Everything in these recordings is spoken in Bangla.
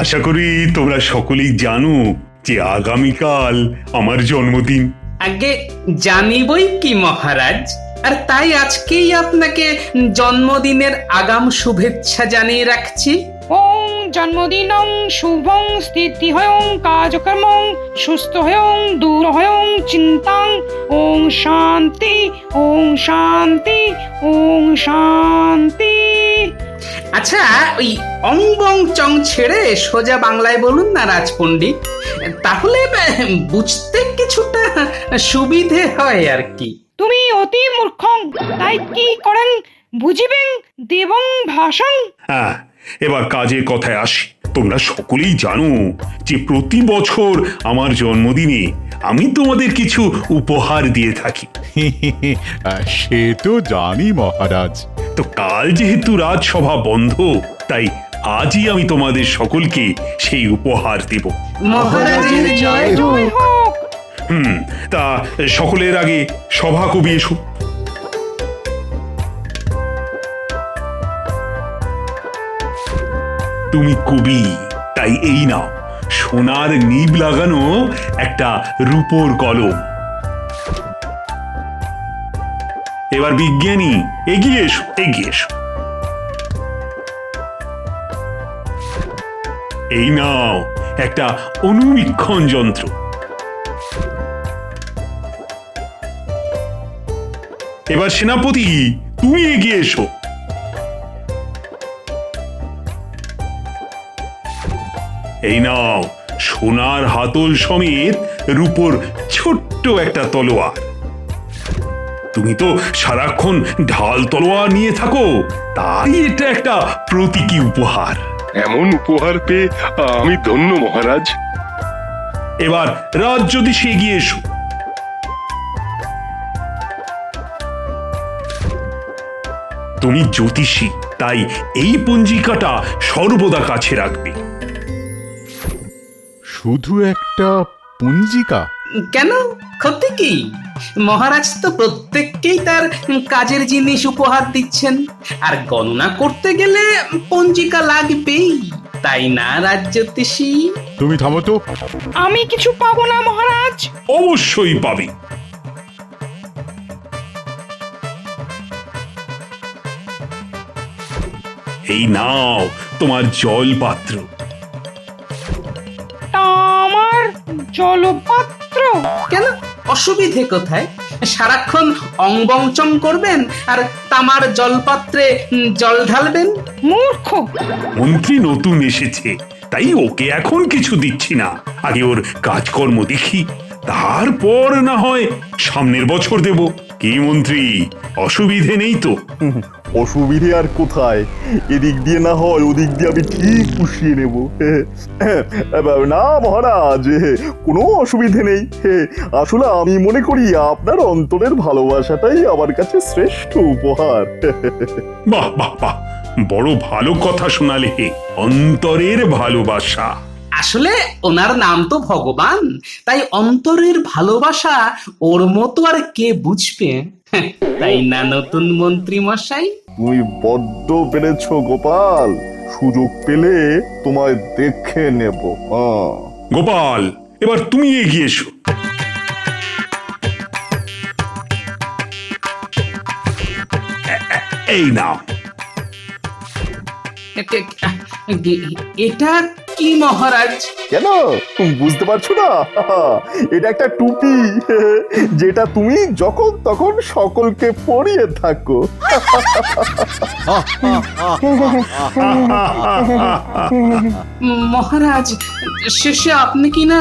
আশা করি তোমরা সকলেই জানো যে আগামীকাল আমার জন্মদিন। আগে জানিবই কি মহারাজ, আর তাই আজকেই আপনাকে জন্মদিনের আগাম শুভেচ্ছা জানিয়ে রাখছি। ওং জন্মদিনং শুভং স্থিতি হয়ং কাজকর্মং সুস্থ হয়ং দূর হয়ং চিন্তাং ওং শান্তি ওং শান্তি ওং শান্তি। আচ্ছা, ওই অং বং চং ছেড়ে সোজা বাংলায় বলুন না রাজপণ্ডিত, তাহলে বুঝতে কিছুটা সুবিধে হয় আর কি। তুমি অতি মূর্খং, তাই কি করেন বুঝিবেন দেবং ভাষং। হ্যাঁ, এবার কাজের কথায় আসি। তোমরা সকলেই জানো যে প্রতি বছর আমার জন্মদিনে আমি তোমাদের কিছু উপহার দিয়ে থাকি। সে তো জানি মহারাজ। তো কাল যেহেতু রাজসভা বন্ধ, তাই আজই আমি তোমাদের সকলকে সেই উপহার দেব। মহারাজের জয় জয় হোক। তা সকলের আগে সভা কবি এসো। তুমি কবি, তাই এই নাও সোনার নিব লাগানো একটা রূপোর কলম। এবার বিজ্ঞানী এগিয়ে এসো, এগিয়ে এসো। এই নাও একটা অনুবীক্ষণ যন্ত্র। এবার সেনাপতি তুমি এগিয়ে এসো। এই নাও সোনার হাতল সমেত রূপোর ছোট্ট একটা তলোয়ার। তুমি তো সারাক্ষণ ঢাল তলোয়ার নিয়ে থাকো, তাই এটা একটা প্রতীকী উপহার। এমন উপহার পেয়ে আমি ধন্য মহারাজ। এবার রাজ্যদিশে এগিয়ে এসো। তুমি জ্যোতিষী, তাই এই পঞ্জিকাটা সর্বদা কাছে রাখবে। শুধু একটা পঞ্জিকা? কেন, ক্ষতি কি? মহারাজ তো প্রত্যেককেই তার কাজের জিনিস উপহার দিচ্ছেন, আর গণনা করতে গেলে পঞ্জিকা লাগবেই, তাই না রাজ্যোতিষী? তুমি থামো তো। আমি কিছু পাবো না মহারাজ। অবশ্যই পাবে। এই নাও তোমার জল পাত্র। তা আমার জলপাত্র? কেন, অসুবিধে কোথায়? সারাক্ষণ অংবংচং করবেন আর তামার জলপাত্রে জল ঢালবেন। মূর্খ। মন্ত্রী নতুন এসেছে, তাই ওকে এখন কিছু দিচ্ছি না। আগে ওর কাজকর্ম দেখি, তারপর না হয় সামনের বছর দেব। কি মন্ত্রী, অসুবিধে নেই তো? অসুবিধে আর কোথায়, এদিক দিয়ে না হয় ওদিক দিয়ে আমি ঠিক পুষিয়ে নেব। না মহারাজ, কোনো অসুবিধে নেই। আসলে আমি মনে করি আপনার অন্তরের ভালোবাসাটাই আমার কাছে শ্রেষ্ঠ উপহার। বাহ বাহ বাহ, বড় ভালো কথা শোনালে। অন্তরের ভালোবাসা। আসলে ওনার নাম তো ভগবান, তাই অন্তরের ভালোবাসা ওর মতো আর কে বুঝবে, তাই না নতুন মন্ত্রী মশাই? তুমি বড্ড পেরেছো গোপাল, সুযোগ পেলে তোমায় দেখে নেব। গোপাল, এবার তুমি এগিয়ে এসো। এই নাও। এটা কি মহারাজ? কেন বুঝতে পারছো না? এটা একটা টুপি, যেটা তুমি যখন তখন সকলকে পরিয়ে থাকো। মহারাজ, শেষে আপনি কি না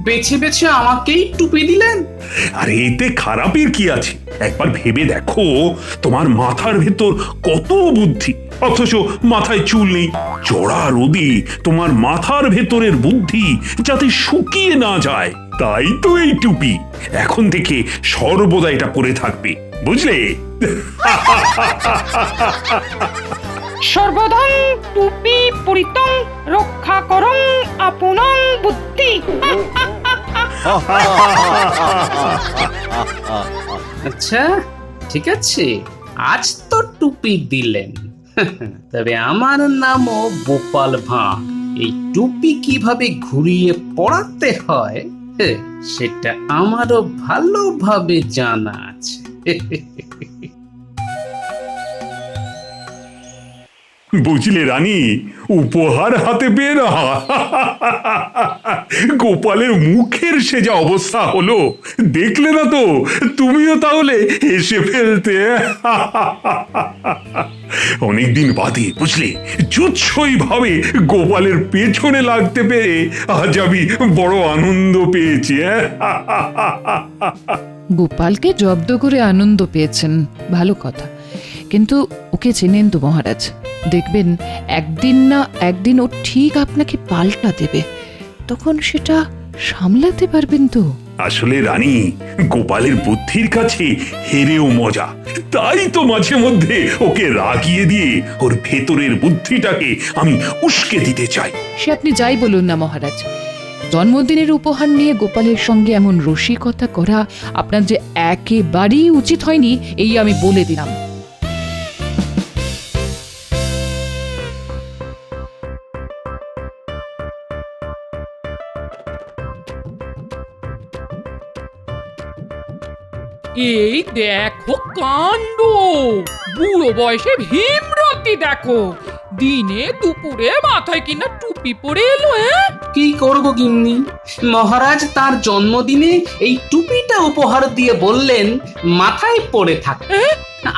বেছে বেছে আমাকেই টুপি দিলেন? আরে এতে খারাপের কি আছে? একবার ভেবে দেখো, তোমার মাথার ভেতর কত বুদ্ধি, অথচ মাথায় চুল নেই। চড়া রোদে তোমার মাথার ভেতরের বুদ্ধি যাতে শুকিয়ে না যায়, তাই তো এই টুপি। এখন থেকে সর্বদা এটা পরে থাকবে, বুঝলে? সর্বদং টুপি পরিতং রক্ষা করং আপনং বুদ্ধি। আচ্ছা, ঠিক আছে, আজ তো টুপি দিলেন, তবে আমার নামও গোপাল ভাঁড়। এই টুপি কিভাবে ঘুরিয়ে পড়াতে হয় সেটা আমারও ভালোভাবে জানা আছে। বুঝলে রানী, উপহার হাতে পেয়ে না গোপালের মুখের সে যা অবস্থা হলো, দেখলে না তো? তুমিও তাহলে হেসে ফেলতে। অনেকদিন বাদে বুঝলে, জুৎসই ভাবে গোপালের পেছনে লাগতে পেরে আজ আমি বড় আনন্দ পেয়েছি। গোপালকে জব্দ করে আনন্দ পেয়েছেন, ভালো কথা। কিন্তু ওকে চেনেন তো মহারাজ, দেখবেন একদিন না একদিন ও ঠিক আপনাকে পাল্টা দেবে, তখন সেটা সামলাতে পারবেন তো? আসলে রানী, গোপালের বুদ্ধির কাছে হেরেও মজা। তাই তো মাঝে মধ্যে ওকে রাগিয়ে দিয়ে ওর ভেতরের বুদ্ধিটাকে আমি উস্কে দিতে চাই। সে আপনি যাই বলুন না মহারাজ, জন্মদিনের উপহার নিয়ে গোপালের সঙ্গে এমন রসিকতা করা আপনার যে একেবারেই উচিত হয়নি, এই আমি বলে দিলাম। এই দেখো কাণ্ড, বুড়ো বয়সে ভীমরতি দেখো, দিনে দুপুরে মাথায় কিনা টুপি পরে এলো। কি করবো গিন্নি, মহারাজ তার জন্মদিনে এই টুপিটা উপহার দিয়ে বললেন মাথায় পড়ে থাক।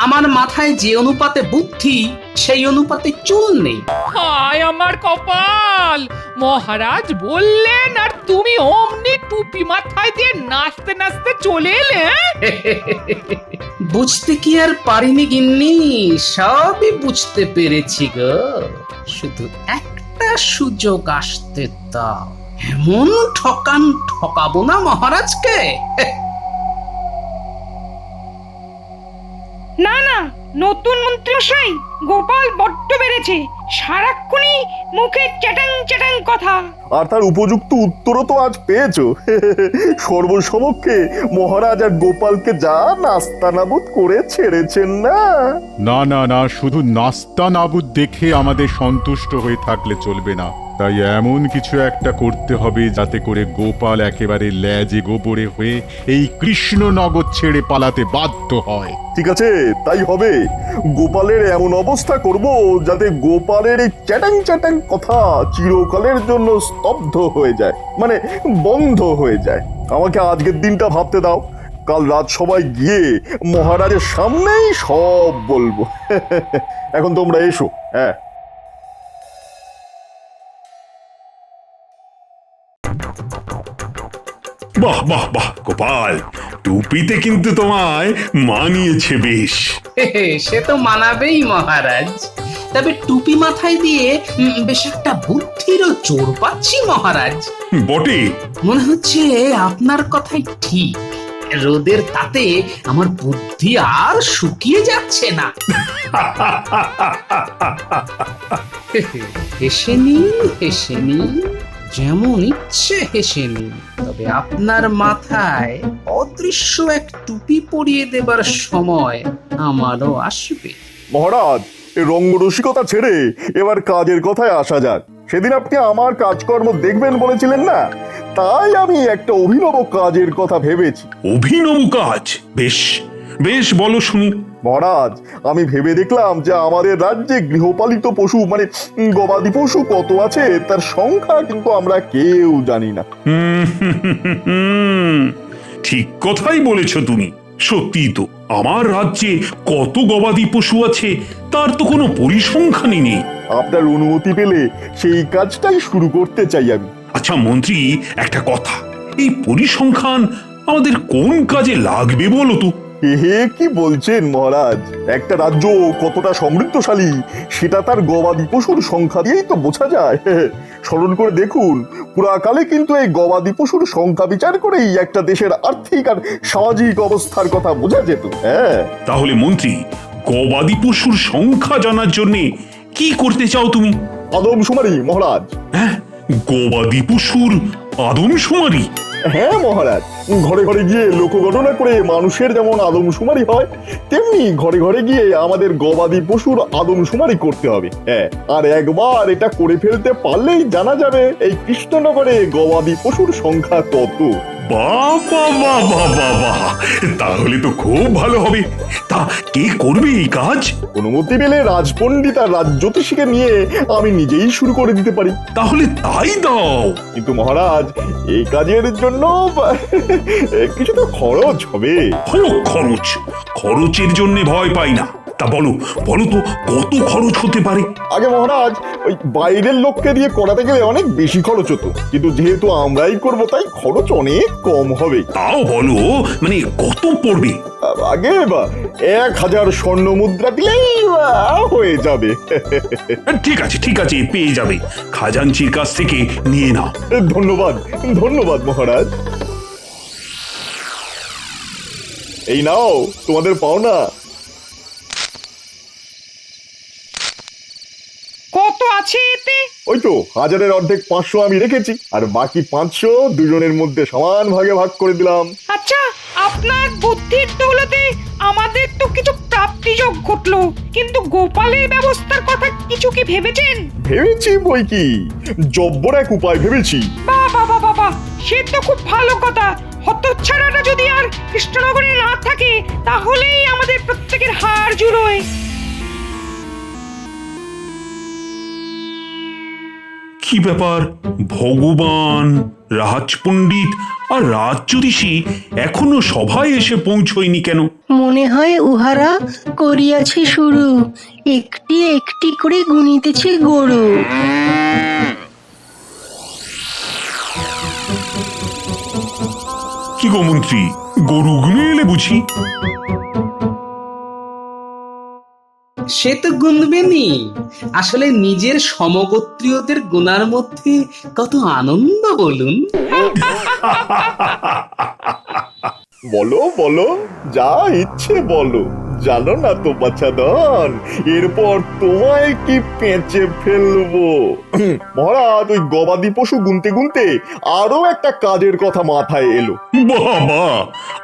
আমার মাথায় যে অনুপাতে বুদ্ধি, সেই অনুপাতে চুল নেই। হায় আমার কপাল, মহারাজ বললেন আর তুমি অমনি টুপি মাথায় দিয়ে নাচতে নাচতে চলে এলে। বুঝতে কি আর পারিনি গিন্নি, সবই বুঝতে পেরেছি গো। শুধু একটা সুযোগ আসতে দাও, এমন ঠকান ঠকাবো না মহারাজকে। না না, নতুন মন্ত্রীমশাই, গোপাল বড্ড বেড়েছে, সারাক্ষণই মুখে চ্যাটাং চ্যাটাং কথা। আর তার উপযুক্ত উত্তরও তো আজ পেয়েছো। সর্বসমক্ষে মহারাজ আর গোপালকে যা নাস্তানাবুদ করে ছেড়েছেন না। না না না, শুধু নাস্তা নাবুদ দেখে আমাদের সন্তুষ্ট হয়ে থাকলে চলবে না। তাই এমন কিছু একটা করতে হবে যাতে করে গোপাল একেবারে ল্যাজে গোবরে হয়ে এই কৃষ্ণনগর ছেড়ে পালাতে বাধ্য হয়। ঠিক আছে, তাই হবে। গোপালের এমন অবস্থা করব যাতে গোপালের এই চ্যাটাং চ্যাটাং কথা চিরকালের জন্য স্তব্ধ হয়ে যায়, মানে বন্ধ হয়ে যায়। আমাকে আজকের দিনটা ভাবতে দাও, কাল রাজসভায় গিয়ে মহারাজের সামনেই সব বলবো। এখন তোমরা এসো। হ্যাঁ, বাহ বাহ বাহ গোপাল, টুপিতে কিন্তু তোমায় মানিয়েছে বেশ। সে তো মানাবেই মহারাজ, তবে টুপি মাথায় দিয়ে বেশ একটা বুদ্ধিরও জোর পাচ্ছি মহারাজ। বটে, মনে হচ্ছে আপনার কথাই ঠিক, রোদের তাতে আমার বুদ্ধি আর শুকিয়ে যাচ্ছে না। হেসে নিন, হেসে নিন, যেমন ইচ্ছে হেসে নিন, তবে আপনার মাথায় অদৃশ্য এক টুপি পরিয়ে দেবার সময় আমারও আসবে। মহারাজ, এই রঙ্গরসিকতা ছেড়ে এবার কাজের কথায় আসা যাক। সেদিন আপনি আমার কাজকর্ম দেখবেন বলেছিলেন না, তাই আমি একটা অভিনব কাজের কথা ভেবেছি। অভিনব কাজ? বেশ বেশ, বলো শুনি। মহারাজ, আমি ভেবে দেখলাম যে আমাদের রাজ্যে গৃহপালিত পশু মানে গবাদি পশু কত আছে তার সংখ্যা কিন্তু আমরা কেউ জানি না। ঠিক কথাই বলেছ তুমি। সত্যি তো, আমার রাজ্যে কত গবাদি পশু আছে তার তো কোনো পরিসংখ্যানই নেই। আপনার অনুমতি পেলে সেই কাজটাই শুরু করতে চাই আমি। আচ্ছা মন্ত্রী, একটা কথা, এই পরিসংখ্যান আমাদের কোন কাজে লাগবে বলো তো? হে কি বলছেন মহারাজ, একটা রাজ্য কতটা সমৃদ্ধশালী সেটা তার গবাদি পশুর সংখ্যা দিয়েই তো বোঝা যায়। স্মরণ করে দেখুন, পুরাকালে কিন্তু এই গবাদি পশুর সংখ্যা বিচার করেই একটা দেশের আর্থিক আর সামাজিক অবস্থার কথা বোঝা যেত। হ্যাঁ, তাহলে মন্ত্রী, গবাদি পশুর সংখ্যা জানার জন্য কি করতে চাও তুমি? আদমশুমারি মহারাজ। হ্যাঁ, গবাদি পশুর আদমশুমারি? হ্যাঁ মহারাজ, ঘরে ঘরে গিয়ে লোকগণনা করে মানুষের যেমন আদমশুমারি হয়, তেমনি ঘরে ঘরে গিয়ে আমাদের গবাদি পশুর আদমশুমারি করতে হবে। হ্যাঁ, আর একবার এটা করে ফেলতে পারলেই জানা যাবে এই কৃষ্ণনগরে গবাদি পশুর সংখ্যা কত। বাবা বাবা বাবা, তাহলে তো খুব ভালো হবে। তা কে করবে এই কাজ? অনুমতি পেলে রাজপণ্ডিত আর রাজজ্যোতিষীকে নিয়ে আমি নিজেই শুরু করে দিতে পারি। তাহলে তাই দাও। কিন্তু মহারাজ, এই কাজের জন্য কিছু তো খরচ হবে। খরচ? খরচের জন্য ভয় পাই না। তা বলো বলো তো, কত খরচ হতে পারে? আগে মহারাজ, ওই বাইরের লোককে দিয়ে করাতে গেলে অনেক বেশি খরচ হতো, কিন্তু যেহেতু আমরাই করব তাই খরচ অনেক কম হবে। তাও বলো, মানে কত পড়বে? আগে 1000 স্বর্ণ মুদ্রা দিলেই হয়ে যাবে। ঠিক আছে ঠিক আছে, পেয়ে যাবে। খাজাঞ্চির কাছ থেকে নিয়ে নাও। ধন্যবাদ ধন্যবাদ মহারাজ। এই নাও তোমাদের পাওনা। কত আছে এতে? ওই তো 1000-এর অর্ধেক 500 আমি রেখেছি, আর বাকি 500 দুজনের মধ্যে সমান ভাগে ভাগ করে দিলাম। আচ্ছা, আপনার বুদ্ধির দৌলতে আমাদের তো কিছু প্রাপ্তিযোগ ঘটলো, কিন্তু গোপালের ব্যবস্থার কথা কিছু কি ভেবেছেন? ভেবেছি বই কি, জব্বর এক উপায় ভেবেছি। বাবা বাবা বাবা, সে তো খুব ভালো কথা। হতচ্ছাড়াটা যদি আর কৃষ্ণনগরে না থাকে, তাহলেই আমাদের প্রত্যেকের হাড় জুড়োয়। কি ব্যাপার, ভগবান, রাজপণ্ডিত আর রাজজ্যোতিষী এখনো সভায় এসে পৌঁছয়নি কেন? মনে হয় উহারা করিয়াছে শুরু, একটি একটি করে গুনিতেছে গরু। কি গো মন্ত্রী, গরু গুনে এলে বুঝি? সে তো গুনবেনি। আসলে নিজের সমগোত্রীয়দের গুনার মধ্যে কত আনন্দ বলুন। বলো বলো, যা ইচ্ছে বলো। জানো না তো বাছাধন, এরপর তোমায় কি পেঁচে ফেলবো। মহারাজ, ওই গবাদি পশু গুনতে গুনতে আরো একটা কাজের কথা মাথায় এলো। বাবা,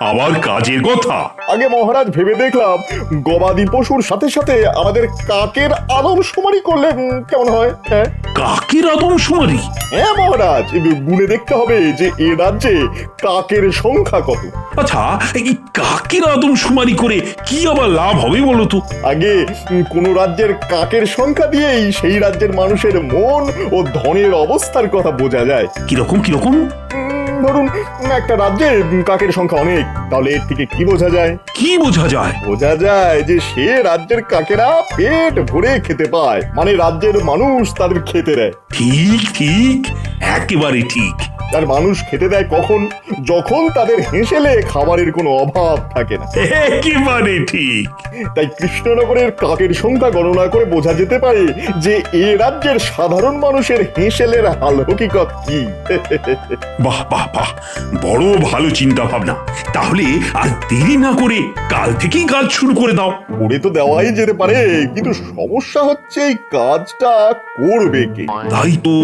আবার কাজের কথা? আগে মহারাজ, ভেবে দেখলাম গবাদি পশুর সাথে সাথে আমাদের কাকের আদমশুমারি করলে কেমন হয়। হ্যাঁ, কাকের আদমশুমারি? হ্যাঁ মহারাজ, গুনে দেখতে হবে যে এ রাজ্যে কাকের সংখ্যা কত। আচ্ছা, এই কাকের আদমশুমারি করে কি আবার লাভ হবে বলো তো? আগে কোন রাজ্যের কাকের সংখ্যা দিয়েই সেই রাজ্যের মানুষের মন ও ধনের অবস্থার কথা বোঝা যায়। কিরকম কিরকম? ধরুন, একটা রাজ্যে কাকের সংখ্যা অনেক, তাহলে এর থেকে কি বোঝা যায়? কি বোঝা যায়? বোঝা যায় যে সে রাজ্যের কাকেরা পেট ভরে খেতে পায়, মানে রাজ্যের মানুষ তাদের খেতে দেয়। ঠিক ঠিক, একেবারে ঠিক। আর মানুষ খেতে দেয় কখন? যখন তাদের হেঁসেলে খাবারের কোনো অভাব থাকে না। একেবারে ঠিক। তাই কৃষ্ণনগরের কাকের সংখ্যা গণনা করে বোঝা যেতে পারে যে এ রাজ্যের সাধারণ মানুষের হেঁসেলের হাল হকিকত কি। বাহ বাহ বাহ, বড় ভালো চিন্তা ভাবনা। তাহলে আর দেরি না করে কাল থেকেই কাজ শুরু করে দাও। করে তো দেওয়াই যেতে পারে, কিন্তু সমস্যা হচ্ছে এই কাজটা করবে কে? তাই তো,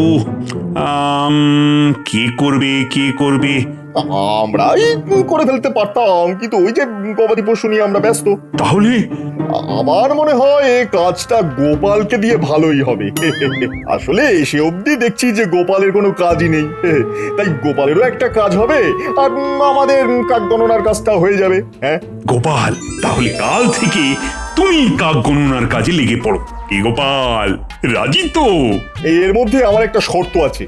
কে করবে কে করবে? আমরাই করে ফেলতে পারতাম, কিন্তু ওই যে গবাদি পশু নিয়ে আমরা ব্যস্ত। তাহলে আমার মনে হয় এই কাজটা গোপালকে দিয়ে ভালোই হবে। আসলে সে অবধি দেখছি যে গোপালের কোনো কাজই নেই, তাই গোপালেরও একটা কাজ হবে, আর আমাদের কাক গণনার কাজটা হয়ে যাবে। হ্যাঁ গোপাল, তাহলে কাল থেকে তুমি কাক গণনার কাজে লেগে পড়ো। কি গোপাল, রাজি তো? এর মধ্যে আমার একটা শর্ত আছে।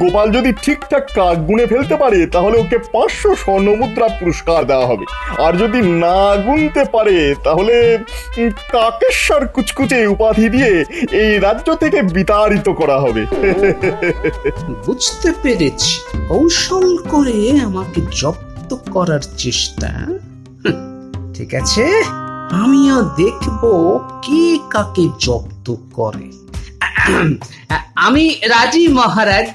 গোপাল যদি ঠিকঠাক কাক গুনে ফেলতে পারে তাহলে ওকে 500 স্বর্ণ মুদ্রা পুরস্কার দেওয়া হবে, আর যদি না গুনতে পারে তাহলে কাকেশ্বর কুচকুচে উপাধি দিয়ে এই রাজ্য থেকে বিতাড়িত করা হবে। বুঝতে পেরেছি, কৌশল করে আমাকে জব্দ করার চেষ্টা। ঠিক আছে, আমিও দেখবো কে কাকে জব্দ করে। আমি রাজি মহারাজ,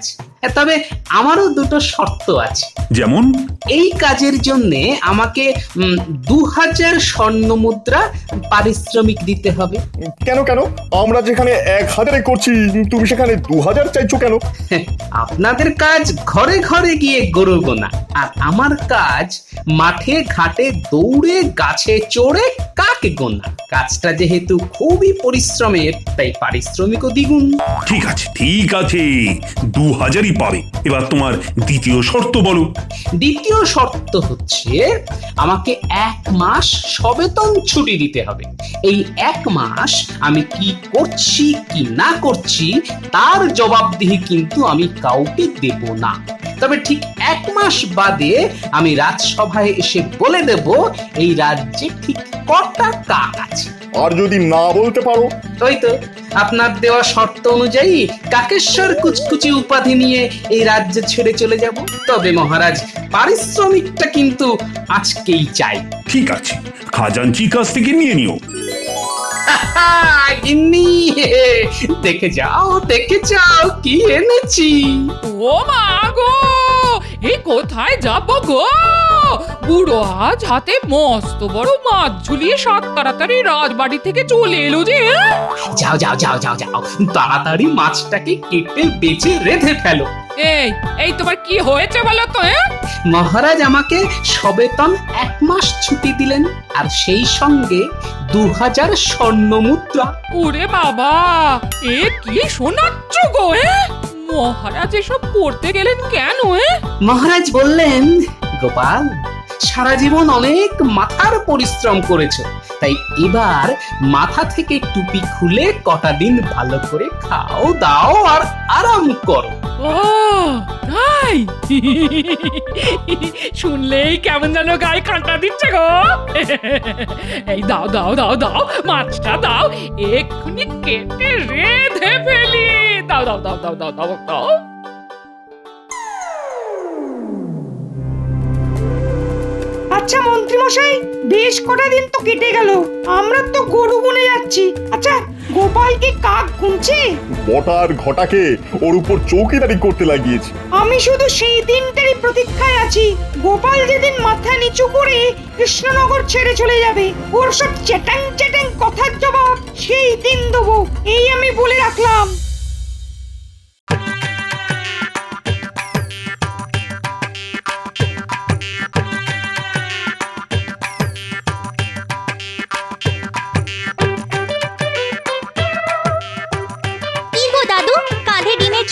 তবে আমারও দুটো শর্ত আছে। যেমন? এই কাজের জন্য আমাকে 2000 স্বর্ণ মুদ্রা পারিশ্রমিক দিতে হবে। কেন কেন আমরা যেখানে 1000-এ করছি তুমি সেখানে 2000 চাইছো কেন? আপনাদের কাজ ঘরে ঘরে গিয়ে গরু গোনা, আর আমার কাজ মাঠে ঘাটে দৌড়ে গাছে চড়ে কাক গোনা। কাজটা যেহেতু খুবই পরিশ্রমের, তাই পারিশ্রমিকও দ্বিগুণ। ঠিক আছে ঠিক আছে, 2000ই পাবে। এবার তোমার দ্বিতীয় শর্ত বলো। দ্বিতীয় শর্ত হচ্ছে আমাকে 1 মাস সবেতন ছুটি দিতে হবে। এই 1 মাস আমি কি করছি কি না করছি তার জবাবদিহি কিন্তু আমি কাউকে দেব না। তবে ঠিক 1 মাস বাদে আমি রাজসভায় এসে বলে দেব এই রাজ্যে ঠিক কটা কাক আছে। আর যদি না বলতে পারো? ওই তো আপনার দেওয়া শর্ত অনুযায়ী কাকেশ্বর কুচকুচি উপাধি নিয়ে এই রাজ্য ছেড়ে চলে যাব। তবে মহারাজ, পারিশ্রমিকটা কিন্তু আজকেই চাই। ঠিক আছে, খাজাঞ্চির কাছ থেকে নিয়ে নিও। গিন্নি, দেখে যাও কি এনেছি। ও মা গো, এই কোথায় যাব গো? বুড়ো আজ হাতে মস্ত বড় মাছ ঝুলিয়ে সাত তাড়াতাড়ি রাজবাড়ি থেকে চলে এলো যে। যাও তাড়াতাড়ি মাছটাকে কেটে বেচে রেঁধে ফেলো। এই তোমার কি হয়েছে বলো তো? মহারাজ আমাকে সবেতন 1 মাস ছুটি দিলেন, আর সেই সঙ্গে 2000 স্বর্ণ মুদ্রা। ওরে বাবা, এ কি শোনাচ্ছ গো? মহারাজ এসব করতে গেলেন কেন? মহারাজ বললেন, গোপাল, সারা জীবন অনেক মাথার পরিশ্রম করেছো, তাই এবার মাথা থেকে টুপি খুলে কটা দিন ভালো করে খাও দাও আর আরাম করো। ও তাই? শুনলেই কেমন যেন গায়ে কাঁটা দিচ্ছে গো। এই দাও দাও দাও দাও, মাছটা দাও, এক্ষুনি কেটে রেঁধে ফেলি। দাও দাও দাও দাও দাও দাও দাও। আচ্ছা মন্ত্রী মশাই, বেশ কটা দিন তো কেটে গেল, আমরা তো গরু গুনে যাচ্ছি। আচ্ছা, গোপাল কি কাক গুনছে? বটার ঘটাকে ওর উপর চৌকিদারি করতে লাগিয়েছি। আমি শুধু সেই দিনটারই প্রতীক্ষায় আছি, গোপাল যেদিন মাথা নিচু করে কৃষ্ণনগর ছেড়ে চলে যাবে। ওর সব চ্যাটাং চ্যাটাং কথার জবাব সেই দিন দেবো, এই আমি বলে রাখলাম।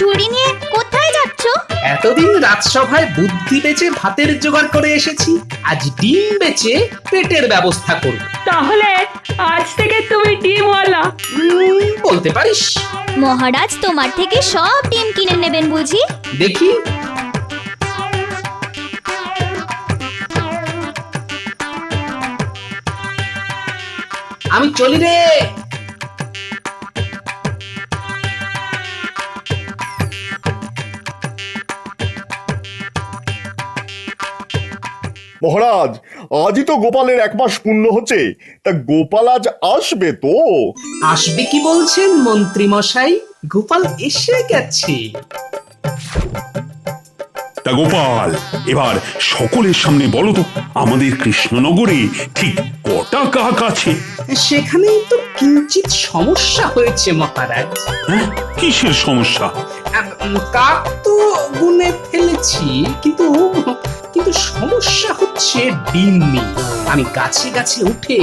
ঝুড়ি নিয়ে কোথায় যাচ্ছ? এতদিন রাজসভায় বুদ্ধি বেচে ভাতের জোগাড় করে এসেছি, আজ ডিম বেচে পেটের ব্যবস্থা করব। তাহলে আজ থেকে তুমি ডিমওয়ালা বলতে পারিস। মহারাজ তোমার থেকে সব ডিম কিনে নেবেন বুঝি? দেখি। আমি চলি রে। মহারাজ, আজই তো গোপালের 1 মাস পূর্ণ হচ্ছে, তা গোপাল আজ আসবে তো? আসবে কি বলছেন মন্ত্রী মশাই? গোপাল এসে গেছে। তা গোপাল, এবার সকলের সামনে বলো তো, আমাদের কৃষ্ণনগরে ঠিক কটা কাক আছে? সেখানেই তো কিঞ্চিত সমস্যা হয়েছে মহারাজ। হ্যাঁ, কিসের সমস্যা? কাক তো গুনে ফেলেছি, কিন্তু সমস্যা হচ্ছে ডিম নেই। আমি গাছে গাছে উঠে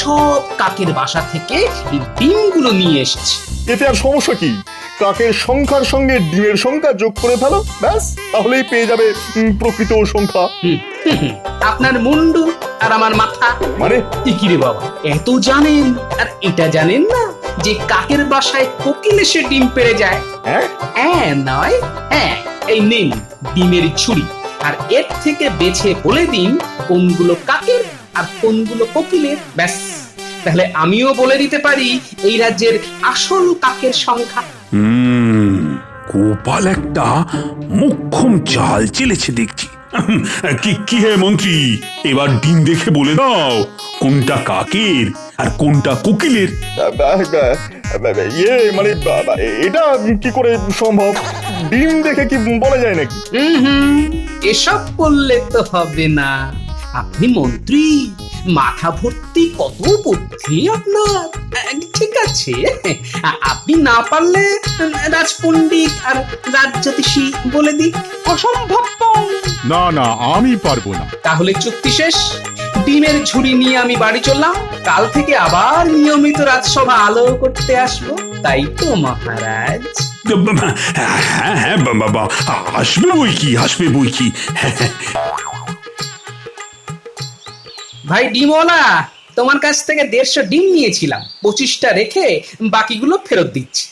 সব কাকের বাসা থেকে এই ডিমগুলো নিয়ে এসেছি। এতে আর সমস্যা কি? কাকের সংখ্যার সঙ্গে ডিমের সংখ্যা যোগ করে ফেলো, ব্যাস, তাহলেই পেয়ে যাবে প্রকৃত সংখ্যা। আপনার মুন্ডু আর আমার মাথা। মানে কি রে বাবা, এত জানেন আর এটা জানেন না যে কাকের বাসায় কোকিল এসে ডিম পেড়ে যায়? হ্যাঁ নয় হ্যাঁ, এই নিন ডিমের ছুরি, আর এর থেকে বেছে বলে দিন কোনগুলো কাকের আর কোনগুলো কোকিলের। ব্যাস, তাহলে আমিও বলে দিতে পারি এই রাজ্যের আসল কাকের সংখ্যা। গোপাল একটা মোক্ষম চাল চেলেছে দেখছি। কি হে মন্ত্রী, এবার ডিম দেখে বলে দাও কোনটা কাকের আর কোনটা কোকিলের। ইয়ে মানে এটা কি করে সম্ভব? ডিম দেখে কি বলা যায় নাকি? হুম, এসব করলে তো হবে না। আপনি মন্ত্রী, মাথা ভর্তি কত বুদ্ধি আপনার। ঠিক আছে, আপনি না পারলে রাজপণ্ডিত আর রাজজ্যোতিষী বলে দিক। অসম্ভব। না না, আমি পারবো না। তাহলে চুক্তি শেষ। ডিমের ঝুড়ি নিয়ে আমি বাড়ি চললাম। কাল থেকে আবার নিয়মিত রাজসভা আলো করতে আসবো, তাই তো মহারাজ? হ্যাঁ হ্যাঁ বাবা, আসবে বই কি, আসবে বই কি। ভাই ডিমওয়ালা, তোমার কাছ থেকে 150 ডিম নিয়েছিলাম, 25টা রেখে বাকিগুলো ফেরত দিচ্ছি।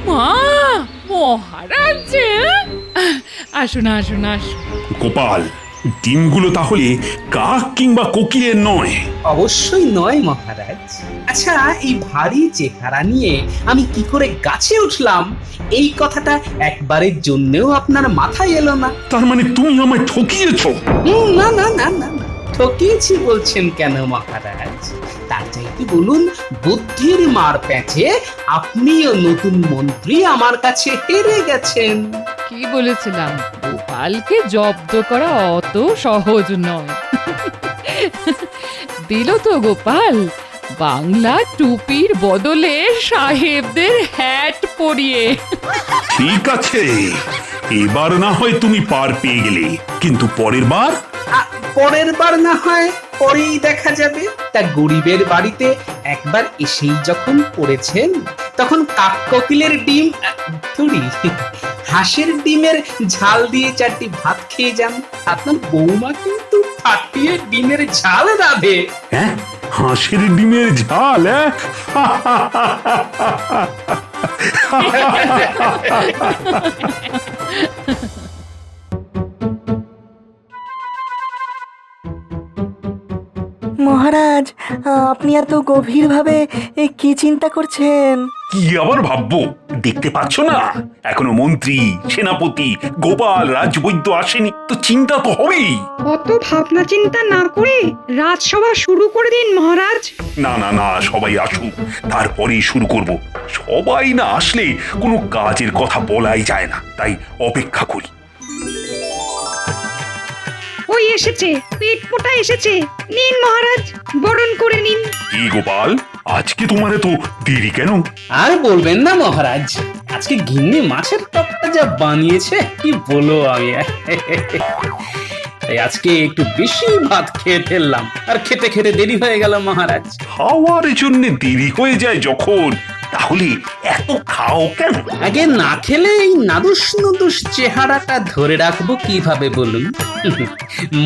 মা, মহারাজ যে? আসুন আসুন আসুন। গোপাল, ডিমগুলো তাহলে কাক কিংবা কোকিলের নয়? অবশ্যই নয় মহারাজ। আচ্ছা, এই ভারী চেহারা নিয়ে আমি কি করে গাছে উঠলাম, এই কথাটা একবারের জন্যও আপনার মাথায় এলো না? তার মানে তুমি আমায় ঠকিয়েছো? না না না না না, ঠকিয়েছি বলছেন কেন মহারাজ? তার চাইতে বলুন, বুদ্ধির মার প্যাঁচে আপনিও নতুন মন্ত্রী আমার কাছে হেরে গেছেন। কি বলেছিলাম, গোপালকে জব্দ করা অত সহজ নয়। দিল তো গোপাল বাংলা টুপির বদলে সাহেবদের হ্যাট পরিয়ে। ঠিক আছে, এবার না হয় তুমি পার পেয়ে গেলে, কিন্তু পরের বার? পরের বার না হয় পরেই দেখা যাবে। তা গরিবের বাড়িতে একবার এসেই যখন পড়েছেন, তখন কাক কোকিলের ডিম থুড়ি, হাঁসের ডিমের ঝাল দিয়ে 4টি ভাত খেয়ে যান। আপনার বৌমা কিন্তু ফাটিয়ে ডিমের ঝাল রাঁধে। হ্যাঁ, হাঁসের ডিমের ঝাল? মহারাজ, আপনি এত গভীরভাবে কি চিন্তা করছেন? কি আবার ভাববো, দেখতে পাচ্ছ না এখনো মন্ত্রী, সেনাপতি, গোপাল, রাজবৈদ্য আসেনি, তো চিন্তা তো হবেই। অত ভাবনা চিন্তা না করে রাজসভা শুরু করে দিন মহারাজ। না না না, সবাই আসুক, তারপরেই শুরু করব। সবাই না আসলে কোনো কাজের কথা বলাই যায় না, তাই অপেক্ষা করি। ওই এসেছে, পেট মোটা এসেছে। নিন মহারাজ, বরণ করে নিন। কি গোপাল, আজকে তোমার এত দেরি কেন? আর বলবেন না মহারাজ, আজকে গিন্নি মাছের টকটা যা বানিয়েছে কি বলো আমি। তাই আজকে একটু বেশি ভাত খেয়ে ফেললাম, আর খেতে খেতে দেরি হয়ে গেল মহারাজ। খাওয়ার জন্য দেরি হয়ে যায় যখন, তাহলে এত খাও কেন? আগে না খেলে এই নাদুস নুদুস চেহারাটা ধরে রাখবো কিভাবে বলুন?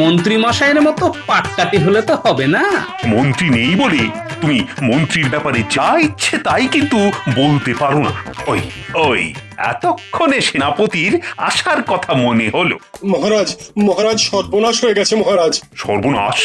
মন্ত্রী মশাইয়ের মতো পাটকাটি হলে তো হবে না। মন্ত্রী নেই বলে তুমি মন্ত্রীর ব্যাপারে যা ইচ্ছে তাই কিন্তু বলতে পারো না। ওই ওই এতক্ষণে সেনাপতির আসার কথা মনে হলো। মহারাজ, মহারাজ সর্বনাশ হয়ে গেছে মহারাজ। সর্বনাশ?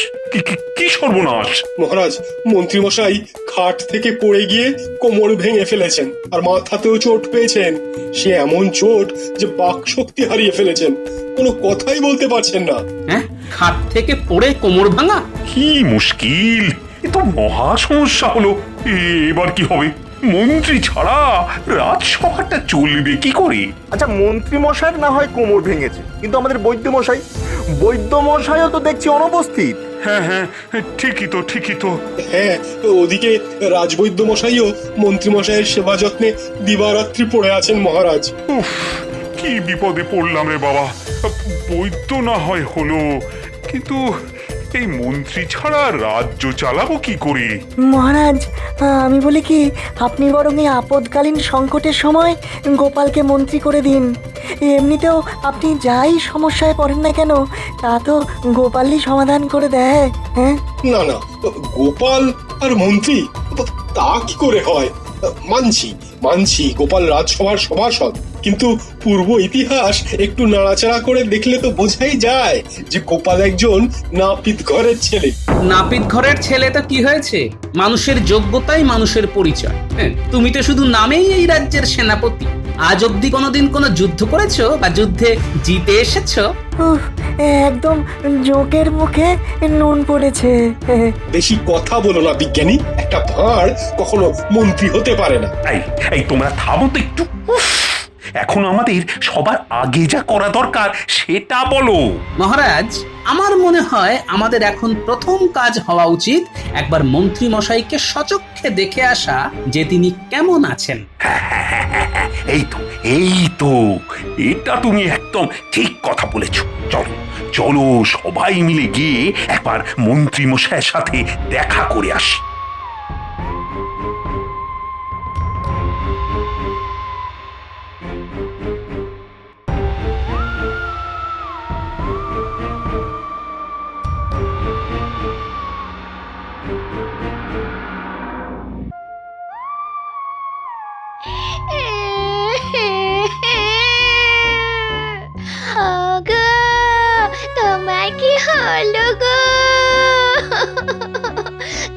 কি সর্বনাশ? মহারাজ, মন্ত্রীমশাই খাট থেকে পড়ে গিয়ে কোমর ভেঙে ফেলেছেন, আর মাথাতেও চোট পেয়েছেন। সে এমন চোট যে বাক শক্তি হারিয়ে ফেলেছেন, কোনো কথাই বলতে পারছেন না। হ্যাঁ, খাট থেকে পড়ে কোমর ভাঙা? কি মুশকিল, এ তো মহা সমস্যা হলো। এবার কি হবে? মন্ত্রী ছাড়া রাজসভাটা চলবে কি করে? আচ্ছা, মন্ত্রী মশাইয়ের না হয় কোমর ভেঙেছে, কিন্তু আমাদের বৈদ্য মশাইও তো দেখছি অনুপস্থিত। হ্যাঁ হ্যাঁ, ঠিকই তো। হ্যাঁ, ওদিকে রাজবৈদ্য মশাইও মন্ত্রী মশাইয়ের সেবা যত্নে দিবারাত্রি পড়ে আছেন মহারাজ। উফ, কি বিপদে পড়লাম রে বাবা। বৈদ্য না হয় হলো, কিন্তু এই মন্ত্রী ছাড়া রাজ্য চালাবো কি করে? মহারাজ, আমি বলি কি, আপনি বরং এই আপদকালীন সংকটের সময় গোপালকে মন্ত্রী করে দিন। এমনিতেও আপনি যাই সমস্যায় পড়েন না কেন, তা তো গোপালই সমাধান করে দেয়। হ্যাঁ, না না, গোপাল আর মন্ত্রী, তা কি করে হয়? মানছি গোপাল রাজসভার সভাসদ, কিন্তু পূর্ব ইতিহাস একটু নাড়াচাড়া করে দেখলে তো বোঝাই যায় যে গোপাল একজন নাপিত ঘরের ছেলে। নাপিত ঘরের ছেলে তো কি হয়েছে? মানুষের যোগ্যতাই মানুষের পরিচয়। হ্যাঁ, তুমি তো শুধু নামেই এই রাজ্যের সেনাপতি। আজ অব্দি কোনোদিন কোনো যুদ্ধ করেছো বা যুদ্ধে জিতে এসেছো? উফ, একদম জোকের মুখে নুন পড়েছে। বেশি কথা বলো না বিজ্ঞানী, একটা ভাঁড় কখনো মন্ত্রী হতে পারে না। এই এই তোমরা থামো তো একটু। উফ, এখন আমাদের সবার আগে যা করা দরকার সেটা বলো। মহারাজ, আমার মনে হয় আমাদের এখন প্রথম কাজ হওয়া উচিত একবার মন্ত্রী মশাইকে সচক্ষে দেখে আসা যে তিনি কেমন আছেন। এই তো এটা তুমি একদম ঠিক কথা বলেছ। চলো চলো সবাই মিলে গিয়ে একবার মন্ত্রী মশাইয়ের সাথে দেখা করে আসি। ওগো, তোমার কি হলো গো?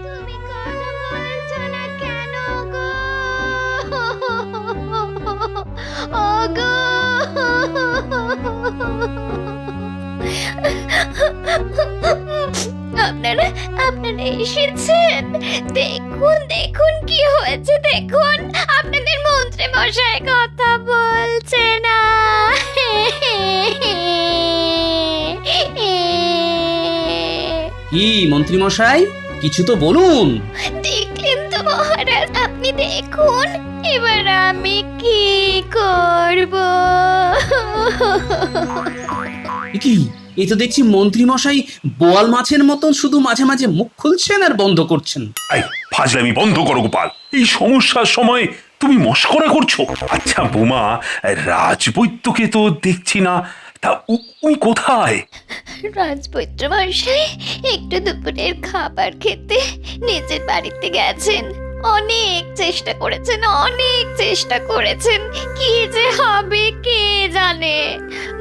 তুমি কথা বলছো না কেন গো? ওগো, আপনারা আপনারা এসেছেন? দেখুন দেখুন কি হয়েছে, দেখুন আপনাদের মন্ত্রী মশাই কথা বলছে না। কি মন্ত্রী মশাই, কিছু তো বলুন। দেখলেন তো মহারাজ, আপনি দেখুন এবার আমি কি করব? কি এই তো দেখছি মন্ত্রী মশাই বোয়াল মাছের মতন শুধু মাঝে মাঝে মুখ খুলছেন আর বন্ধ করছেন। এই ফাজলামি বন্ধ করো গোপাল, এই সমস্যার সময় তুমি মস্করা করছো। আচ্ছা বোমা, রাজবৈদ্যকে তো দেখছি না, তা উনি কোথায়? রাজবৈদ্য মশাই একটু দুপুরের খাবার খেতে নিজের বাড়িতে গেছেন। অনেক চেষ্টা করেছেন, অনেক চেষ্টা করেছেন, কি যে হবে কে জানে।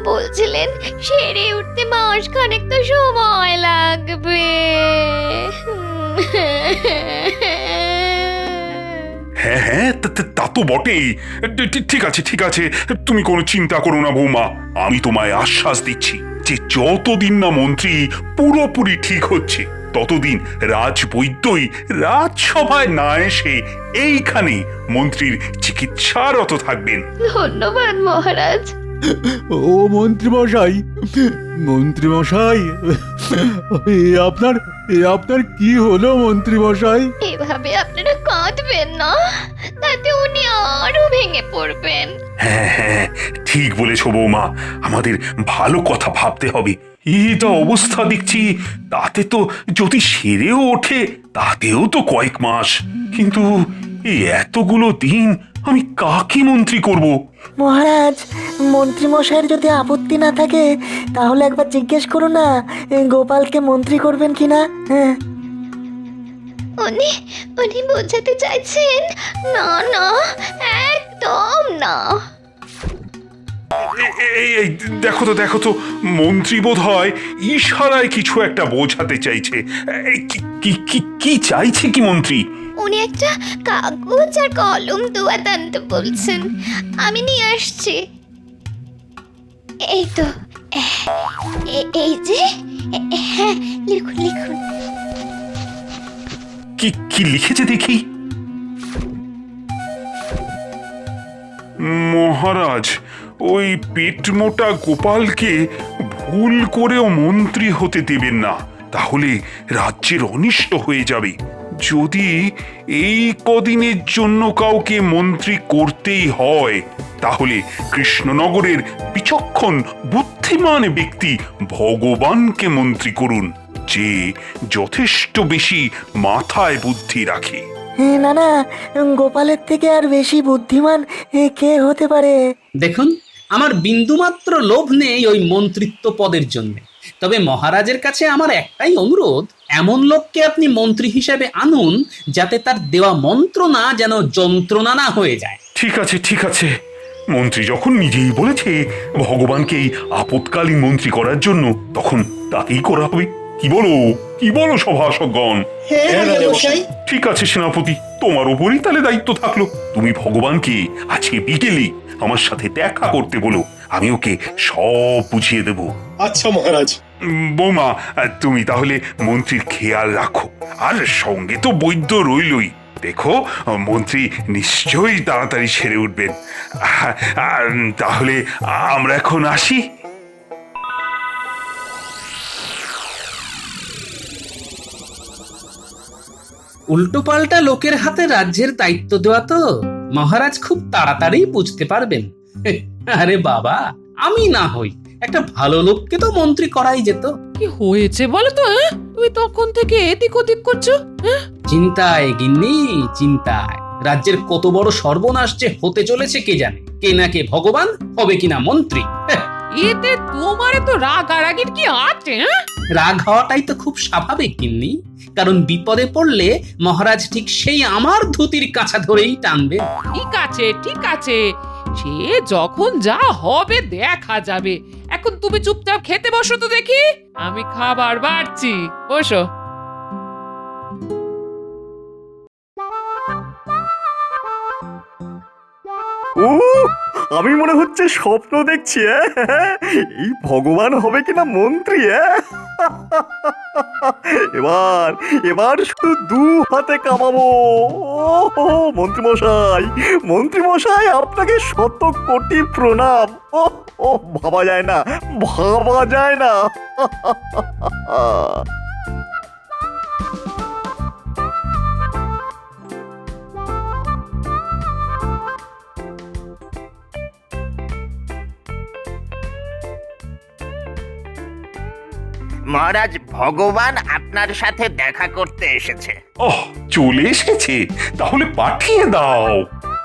বলছিলেন সেরে উঠতে মাসখানেক তো সময় লাগবে। হ্যাঁ হ্যাঁ, তা তো বটেই। ঠিক আছে ঠিক আছে, তুমি কোনো চিন্তা করো না বৌমা, আমি তোমায় আশ্বাস দিচ্ছি যে যতদিন না মন্ত্রী পুরোপুরি ঠিক হচ্ছে ততদিন রাজবৈদ্যই রাজসভায় না এসে এইখানে মন্ত্রীর চিকিৎসারত থাকবেন। ধন্যবাদ মহারাজ। ও মন্ত্রীমশাই, মন্ত্রীমশাই, আপনার কি হলো মন্ত্রীমশাই? এভাবে আপনারা কাঁদবেন না, তাতে উনি আরো ভেঙে পড়বেন। হ্যাঁ হ্যাঁ, ঠিক বলেছো বৌমা, আমাদের ভালো কথা ভাবতে হবে। এটা অবস্থা দেখছি, তাতে তো যদি সেরেও ওঠে তাতেও তো কয়েক মাস, কিন্তু এই এতগুলো দিন আমি কাকে মন্ত্রী করব? মহারাজ, মন্ত্রী মশাইয়ের যদি আপত্তি না থাকে তাহলে একবার জিজ্ঞেস করো না গোপালকে মন্ত্রী করবেন কিনা। হ্যাঁ, উনি উনি বোঝাতে চাইছেন না না, একদম না। এই দেখো তো মন্ত্রী বোধ হয় ইশারায় কিছু একটা বোঝাতে চাইছে। এই, কি চাইছে কি মন্ত্রী? উনি একটা কাগজ আর কলম দুয়াত আনতে বলছেন, আমি নিয়ে আসছি। এই তো, এই যে, হ্যাঁ, লিখুন লিখুন। কি লিখেছে দেখি। মহারাজ, ওই পেট মোটা গোপালকে ভুল করেও মন্ত্রী হতে দেবেন না, তাহলে রাজ্যের অনিষ্ট হয়ে যাবে। যদি এই কদিনের জন্য কাউকে মন্ত্রী করতেই হয় তাহলে কৃষ্ণনগরের বিচক্ষণ বুদ্ধিমান ব্যক্তি ভগবানকে মন্ত্রী করুন, যে যথেষ্ট বেশি মাথায় বুদ্ধি রাখে। না না, গোপালের থেকে আর বেশি বুদ্ধিমান কে হতে পারে? দেখুন, আমার বিন্দুমাত্র লোভ নেই ওই মন্ত্রিত্ব পদের জন্য, তবে মহারাজের কাছে আমার একটাই অনুরোধ, এমন লোককে আপনি মন্ত্রী হিসেবে আনুন যাতে তার দেওয়া মন্ত্রণা যেন যন্ত্রণা না হয়ে যায়। ঠিক আছে, মন্ত্রী যখন নিজেই বলেছে ভগবানকে এই আপৎকালীন মন্ত্রী করার জন্য, তখন তাকেই করা হবে। কি বলো সভাসদগণ? হ্যাঁ রাজামশাই। ঠিক আছে সেনাপতি, তোমার উপরই তাহলে দায়িত্ব থাকলো। তুমি ভগবানকে আজকে বিকেলে আমার সাথে দেখা করতে বলো, আমি ওকে সব বুঝিয়ে দেব। আচ্ছা মহারাজ। বৌমা, তুমি তাহলে মন্ত্রীর খেয়াল রাখো, আর সঙ্গে তো বৈদ্য রইলই। দেখো মন্ত্রী নিশ্চয়ই তাড়াতাড়ি সেরে উঠবেন। তাহলে আমরা এখন আসি। উল্টোপাল্টা লোকের হাতে রাজ্যের দায়িত্ব দেওয়া তো মহারাজ খুব তাড়াতাড়ি বুঝতে পারবেন। আরে বাবা, আমি না হই একটা ভালো লোককে তো মন্ত্রী করাই যেত। কি হয়েছে বলো তো? তুমি তখন থেকে এদিক ওদিক করছো। চিন্তায় গিন্নি, চিন্তায়। রাজ্যের কত বড় সর্বনাশ যে হতে চলেছে কে জানে। কে না কে ভগবান, হবে কিনা মন্ত্রী। এতে তোমার তো রাগারাগির কি আছে? রাগ হওয়াটাই তো খুব স্বাভাবিক গিন্নি, কারণ বিপদে পড়লে মহারাজ ঠিক সেই আমার ধুতির কাছা ধরেই টানবে। ঠিক আছে, ঠিক আছে, সে যখন যা হবে দেখা যাবে। এখন তুমি চুপচাপ খেতে বসো তো দেখি, আমি খাবার বাড়ছি। বসো। ও, আমি মনে হচ্ছে স্বপ্ন দেখছি। এই ভগবান হবে কিনা মন্ত্রী। এবার এবার শুধু দু হাতে কামাবো। মন্ত্রী মশাই, মন্ত্রী মশাই, আপনাকে শত কোটি প্রণাম। ও ভাবা যায় না, ভাবা যায় না। মহারাজ, ভগবান আপনার সাথে দেখা করতে এসেছে। ওহ, চলে এসেছে? তাহলে পাঠিয়ে দাও।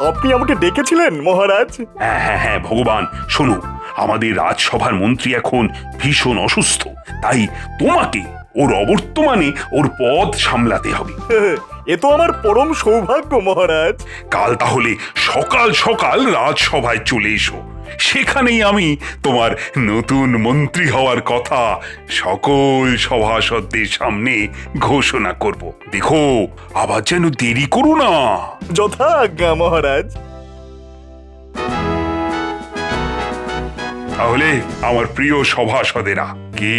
আপনি আমাকে ডেকেছিলেন মহারাজ? হ্যাঁ হ্যাঁ হ্যাঁ, ভগবান শোনো, আমাদের রাজসভার মন্ত্রী এখন ভীষণ অসুস্থ, তাই তোমাকে ওর অবর্তমানে ওর পদ সামলাতে হবে। এ তো আমার পরম সৌভাগ্য মহারাজ। কাল তাহলে সকাল সকাল রাজসভায় চলে এসো, সেখানেই আমি তোমার নতুন মন্ত্রী হওয়ার কথা সকল সভাসদদের সামনে ঘোষণা করব। দেখো আবার যেন দেরি করো না। যথাজ্ঞা মহারাজ। তাহলে আমার প্রিয় সভাসদেরা, কি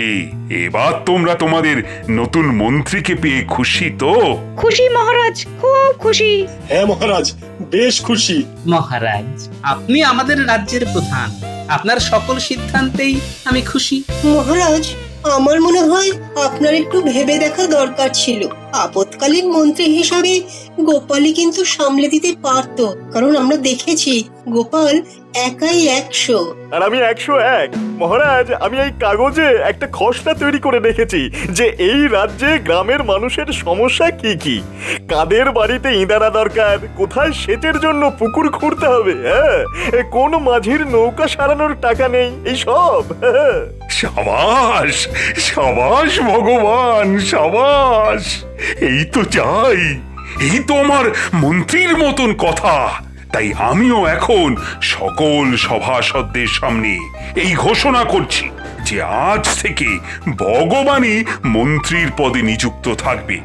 এবার তোমরা তোমাদের নতুন মন্ত্রীকে পেয়ে খুশি তো? খুশি মহারাজ, খুব খুশি। হ্যাঁ মহারাজ, বেশ খুশি। মহারাজ, আপনি আমাদের রাজ্যের প্রধান, আপনার সকল সিদ্ধান্তেই আমি খুশি। মহারাজ, আমার মনে হয় আপনার একটু ভেবে দেখা দরকার ছিল। আপৎকালীন মন্ত্রী হিসাবে গোপালই কিন্তু সামলে দিতে পারতো, কারণ আমরা দেখেছি গোপাল একাই 100। আর আমি 101। মহারাজ, আমি এই কাগজে একটা খসড়া তৈরি করে রেখেছি যে এই রাজ্যে গ্রামের মানুষের সমস্যা কি কি, কাদের বাড়িতে ইঁদারা দরকার, কোথায় সেচের জন্য পুকুর খুঁড়তে হবে, কোন মাঝির নৌকা সারানোর টাকা নেই, এই সব। সাবাস সাবাস ভগবান, সাবাস। এই তো চাই, এই তো আমার মন্ত্রীর মতন কথা। তাই আমিও এখন সকল সভাসদদের সামনে এই ঘোষণা করছি যে আজ থেকে ভগবানই মন্ত্রীর পদে নিযুক্ত থাকবে,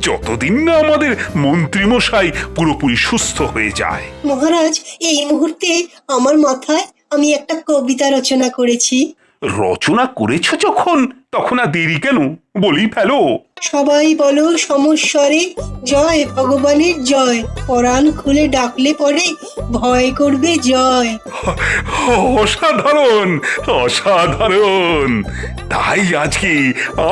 যতদিন না আমাদের মন্ত্রীমশাই পুরোপুরি সুস্থ হয়ে যায়। মহারাজ, এই মুহূর্তে আমার মাথায় আমি একটা কবিতা রচনা করেছি। রচনা করেছ যখন, তখন আর দেরি কেন, বলি ফেলো। সবাই বলো সমস্বরে, জয় ভগবানের জয়, পরাণ খুলে ডাকলে পরে ভয় করবে জয়। অসাধারণ অসাধারণ। তাই আজকে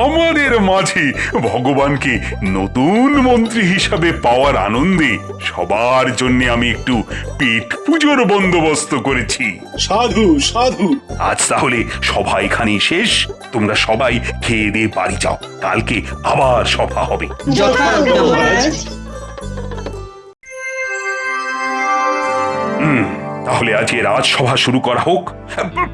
আমাদের মাঝে ভগবানকে নতুন মন্ত্রী হিসাবে পাওয়ার আনন্দে সবার জন্য আমি একটু পেট পুজোর বন্দোবস্ত করেছি। সাধু সাধু। আজ তাহলে সভা এখানেই শেষ, তোমরা সবাই খেয়ে দিয়ে বাড়ি যাও, কালকে আবার সভা হবে। যথাজ্ঞা মহারাজ। তাহলে আজকে রাজসভা শুরু করা হোক।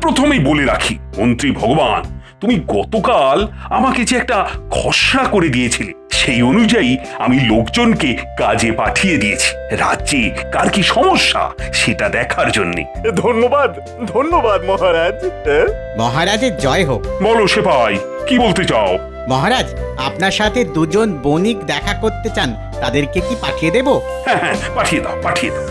প্রথমেই বলে রাখি, মন্ত্রী ভগবান, তুমি গতকাল আমাকে যে একটা খসড়া করে দিয়েছিলে, সেই অনুযায়ী আমি লোকজনকে কাজে পাঠিয়ে দিয়েছি, রাজ্যে কার কি সমস্যা সেটা দেখার জন্যে। ধন্যবাদ ধন্যবাদ মহারাজ। মহারাজের জয় হোক। বলো সেপাই, কি বলতে চাও? মহারাজ, আপনার সাথে দুজন বণিক দেখা করতে চান, তাদেরকে কি পাঠিয়ে দেব? হ্যাঁ হ্যাঁ, পাঠিয়ে দাও, পাঠিয়ে দাও।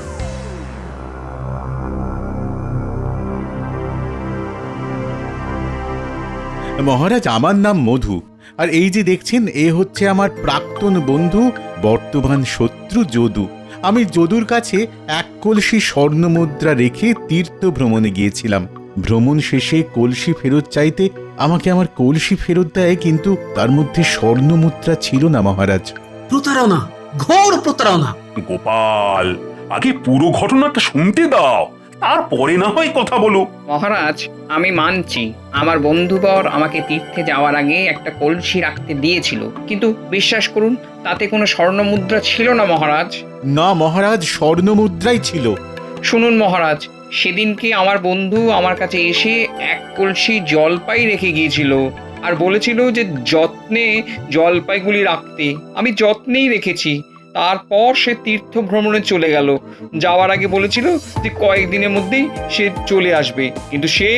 মহারাজ, আমার নাম মধু, আর এই যে দেখছেন এ হচ্ছে আমার প্রাক্তন বন্ধু, বর্তমান শত্রু যদু। আমি যদুর কাছে এক কলসি স্বর্ণ মুদ্রা রেখে তীর্থ ভ্রমণে গিয়েছিলাম। ভ্রমণ শেষে কলসি ফেরত চাইতে আমাকে আমার কলসি ফেরত দেয়, কিন্তু তার মধ্যে স্বর্ণ মুদ্রা ছিল না মহারাজ। প্রতারণা, ঘোর প্রতারণা। গোপাল, আগে পুরো ঘটনাটা শুনতে দাও, তারপরে না হয় কথা বলো। মহারাজ, আমি মানছি আমার বন্ধুবর আমাকে তীর্থে যাওয়ার আগে একটা কলসি রাখতে দিয়েছিল, কিন্তু বিশ্বাস করুন তাতে কোনো স্বর্ণ মুদ্রা ছিল না মহারাজ। না মহারাজ, স্বর্ণ মুদ্রাই ছিল। শুনুন মহারাজ, সেদিনকে আমার বন্ধু আমার কাছে এসে এক কলসি জলপাই রেখে গিয়েছিল আর বলেছিল যে যত্নে জলপাইগুলি রাখতে। আমি যত্নেই রেখেছি। তারপর সে তীর্থ ভ্রমণে চলে গেল। যাওয়ার আগে বলেছিল যে কয়েকদিনের মধ্যেই সে চলে আসবে, কিন্তু সে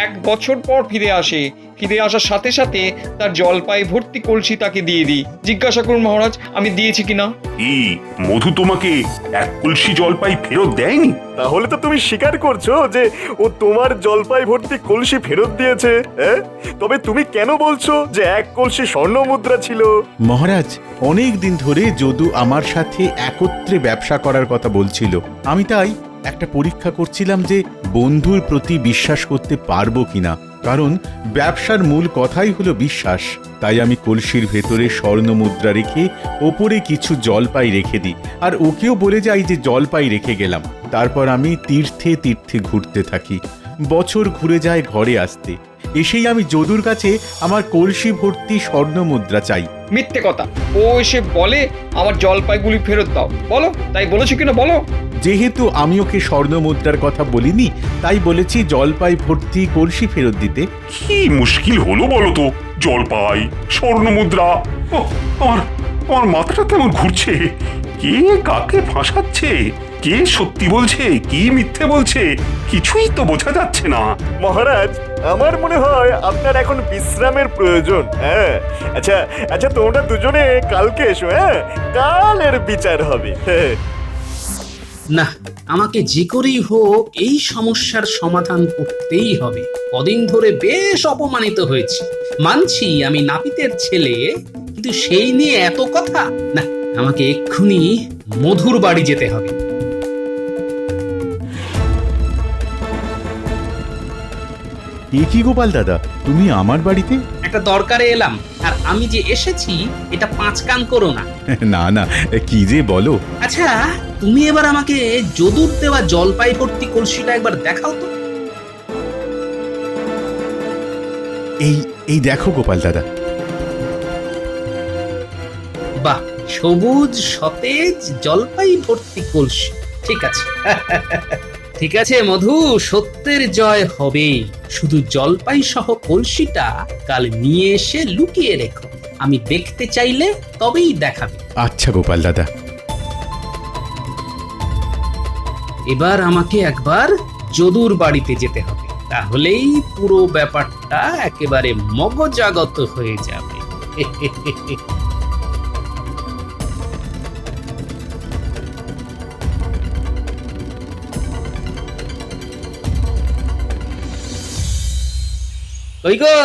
1 বছর পর ফিরে আসে। ফিরে আসার সাথে সাথে তার জলপাই ভর্তি কলসি তাকে দিয়ে দিই। জিজ্ঞাসা করুন মহারাজ আমি দিয়েছি কিনা। এই মধু তোমাকে এক কলসি জলপাই ফেরত দেয়নি? তাহলে তো তুমি স্বীকার করছো যে ও তোমার জলপাই ভর্তি কলসি ফেরত দিয়েছে। তবে তুমি কেন বলছো যে এক কলসি স্বর্ণ মুদ্রা ছিল? মহারাজ, অনেক দিন ধরে যদু আমার সাথে একত্রে ব্যবসা করার কথা বলছিল। আমি তাই একটা পরীক্ষা করছিলাম যে বন্ধুর প্রতি বিশ্বাস করতে পারবো কিনা, কারণ ব্যবসার মূল কথাই হলো বিশ্বাস। তাই আমি কলসির ভেতরে স্বর্ণ মুদ্রা রেখে ওপরে কিছু জলপাই রেখে দিই, আর ওকেও বলে যাই যে জলপাই রেখে গেলাম। তারপর আমি তীর্থে তীর্থে ঘুরতে থাকি। বছর ঘুরে যায় ঘরে আসতে। এসেই আমি যদুর কাছে আমার কলসি ভর্তি স্বর্ণ মুদ্রা চাই। মিথ্যে কথা। ও এসে বলে আমার জলপাইগুলি ফেরত দাও। বলো, তাই বলেছো কিনা বলো। যেহেতু আমি ওকে স্বর্ণ মুদ্রার কথা বলিনি, তাই বলেছি জলপাই ভর্তি কলসি ফেরত দিতে। কি মুশকিল হলো বলো তো? জলপাই, স্বর্ণ মুদ্রা, আমার আমার মাথাটা তেমন ঘুরছে। কে কাকে ফাঁসাচ্ছে, কে সত্যি বলছে, কি মিথ্যে বলছে, কিছুই তো বোঝা যাচ্ছে না। মহারাজ, আমার মনে হয় আপনার এখন বিশ্রামের প্রয়োজন। হ্যাঁ, আচ্ছা আচ্ছা, তোমরা দুজনে কালকে এসো। হ্যাঁ, কাল এর বিচার হবে। না, আমাকে যে করেই হোক এই সমস্যার সমাধান করতেই হবে। কদিন ধরে বেশ অপমানিত হয়েছি। মানছি আমি নাপিতের ছেলে, কিন্তু সেই নিয়ে এত কথা না। আমাকে এক্ষুনি মধুর বাড়ি যেতে হবে। এ কি গোপাল দাদা, তুমি আমার বাড়িতে? একটা দরকারে এলাম, আর আমি যে এসেছি এটা 5 কান করো না। না না, কি যে বলো। আচ্ছা, তুমি এবার আমাকে যদুর দেওয়া জলপাই ভর্তি কলসিটা একবার দেখাও তো। এই দেখো গোপাল দাদা। বাহ, সবুজ সতেজ জলপাই ভর্তি কলসি। ঠিক আছে ঠিক আছে মধু, সত্যের জয় হবে। শুধু জলপাই সহ কলসিটা কাল নিয়ে এসে লুকিয়ে রেখো। আমি দেখতে চাইলে তবেই দেখাবে। আচ্ছা গোপাল দাদা। এবার আমাকে একবার যদুর বাড়িতে যেতে হবে, তাহলেই পুরো ব্যাপারটা একেবারে মগজাগত হয়ে যাবে। ওই গো,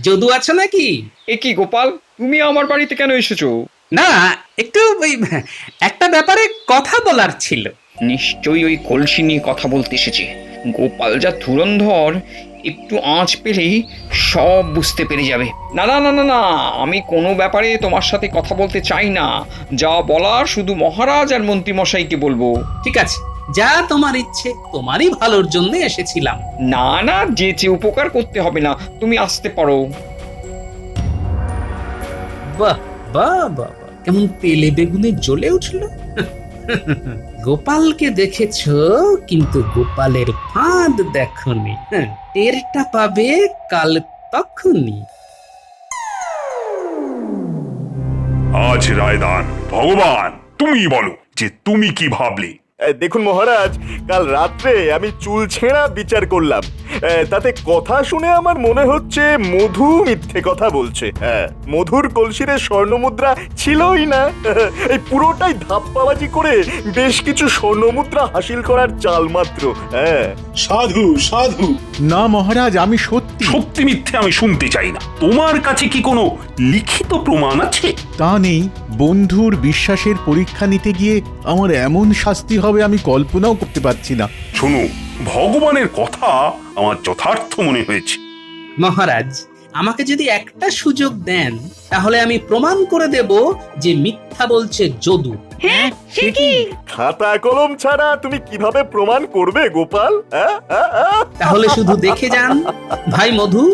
যদু আছো নাকি? এ কি গোপাল, তুমি আমার বাড়িতে কেন এসেছো? না, একটু ওই একটা ব্যাপারে কথা বলার ছিল। নিশ্চয়ই ওই কলসি নিয়ে কথা বলতে এসেছে। গোপাল যা ধুরন্ধর, একটু আঁচ পেলেই সব বুঝতে পেরে যাবে। না না না না না, আমি কোনো ব্যাপারে তোমার সাথে কথা বলতে চাই না। যা বলার শুধু মহারাজ আর মন্ত্রীমশাইকে বলবো। ঠিক আছে, যা তোমার ইচ্ছে, তোমারই ভালোর জন্য এসেছিলাম। না না, যেচে উপকার করতে হবে না, তুমি আসতে পারো। বাহ বাহ বাহ, কেমন তেলে বেগুনে জ্বলে উঠল। গোপালকে দেখেছো, কিন্তু গোপালের ফাঁদ দেখনি। টেরটা পাবে কাল তখনই। আজ রায়দান, ভগবান তুমি বলো যে তুমি কি ভাবলে। দেখুন মহারাজ, কাল রাত্রে আমি চুল ছেঁড়া বিচার করলাম। তাতে কথা শুনে আমার মনে হচ্ছে মধু মিথ্যে কথা বলছে। হ্যাঁ, মধুর কলসিরে স্বর্ণমুদ্রা ছিলই না। এই পুরোটাই ধাপ্পাবাজি করে বেশ কিছু স্বর্ণমুদ্রা হাসিল করার চাল মাত্র। হ্যাঁ, সাধু সাধু। না মহারাজ, আমি সত্যি সত্যি মিথ্যে আমি শুনতে চাই না। তোমার কাছে কি কোনো লিখিত প্রমাণ আছে? তা নেই। বন্ধুর বিশ্বাসের পরীক্ষা নিতে গিয়ে আমার এমন শাস্তি হবে আমি কল্পনাও করতে পারছি না। শোনো, ভগবানের কথা আমার যথার্থ মনে হয়েছে। মহারাজ, আমাকে যদি একটা সুযোগ দেন তাহলে আমি প্রমাণ করে দেব যে মিথ্যা বলছে যদু। হ্যাঁ সে কি? খাতা কলম ছাড়া তুমি কিভাবে প্রমাণ করবে গোপাল? তাহলে শুধু দেখে যান। ভাই মধু,